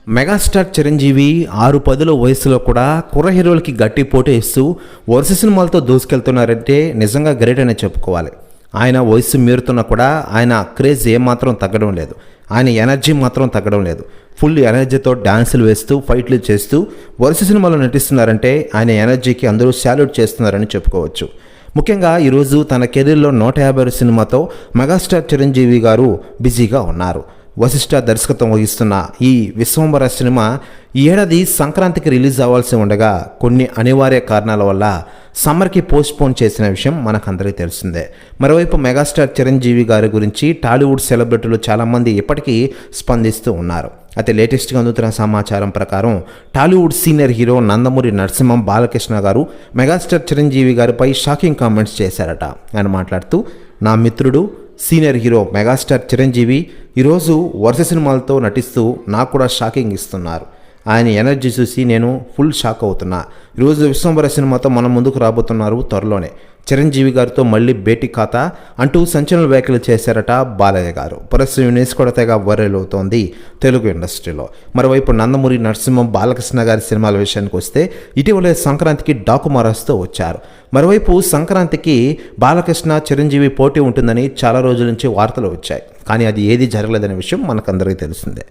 Megastar Chiranjeevi 6-10 వయసులో కూడా కుర్ర హీరోలకి గట్టి పోటీ ఇస్తూ వరుస సినిమాలతో దూసుకెళ్తున్నారంటే నిజంగా గ్రేట్ అనే చెప్పుకోవాలి. ఆయన వయసు మీరుతున్నా కూడా ఆయన క్రేజ్ ఏమాత్రం తగ్గడం లేదు. ఆయన ఎనర్జీ మాత్రం తగ్గడం లేదు. ఫుల్ ఎనర్జీతో డ్యాన్సులు వేస్తూ ఫైట్లు చేస్తూ వరుస సినిమాలో నటిస్తున్నారంటే ఆయన ఎనర్జీకి అందరూ సాల్యూట్ చేస్తున్నారని చెప్పుకోవచ్చు. ముఖ్యంగా ఈరోజు తన కెరీర్లో 150 సినిమాతో మెగాస్టార్ చిరంజీవి గారు బిజీగా ఉన్నారు. వశిష్ఠ దర్శకత్వం వహిస్తున్న ఈ విశ్వంబర సినిమా ఈ ఏడాది సంక్రాంతికి రిలీజ్ అవ్వాల్సి ఉండగా కొన్ని అనివార్య కారణాల వల్ల సమ్మర్కి పోస్ట్పోన్ చేసిన విషయం మనకందరికీ తెలిసిందే. మరోవైపు మెగాస్టార్ చిరంజీవి గారి గురించి టాలీవుడ్ సెలబ్రిటీలు చాలామంది ఇప్పటికీ స్పందిస్తూ ఉన్నారు. అయితే లేటెస్ట్గా అందుతున్న సమాచారం ప్రకారం టాలీవుడ్ సీనియర్ హీరో నందమూరి నరసింహం బాలకృష్ణ గారు మెగాస్టార్ చిరంజీవి గారిపై షాకింగ్ కామెంట్స్ చేశారట. ఆయన మాట్లాడుతూ, నా మిత్రుడు సీనియర్ హీరో మెగాస్టార్ చిరంజీవి ఈరోజు వరుస సినిమాలతో నటిస్తూ నాకు కూడా షాకింగ్ ఇస్తున్నారు. ఆయన ఎనర్జీ చూసి నేను ఫుల్ షాక్ అవుతున్నా. ఈరోజు విశ్వంబర సినిమాతో మనం ముందుకు రాబోతున్నారు త్వరలోనే. చిరంజీవి గారితో మళ్ళీ భేటీ ఖాతా అంటూ సంచలన వ్యాఖ్యలు చేశారట బాలయ్య గారు. ప్రస్తుతం న్యూస్ కూడా తెగ వైరల్ అవుతోంది తెలుగు ఇండస్ట్రీలో. మరోవైపు నందమూరి నరసింహం బాలకృష్ణ గారి సినిమాల విషయానికి వస్తే ఇటీవలే సంక్రాంతికి డాకుమారాస్తో వచ్చారు. మరోవైపు సంక్రాంతికి బాలకృష్ణ చిరంజీవి పోటీ ఉంటుందని చాలా రోజుల నుంచి వార్తలు వచ్చాయి. కానీ అది ఏది జరగలేదనే విషయం మనకందరికీ తెలిసిందే.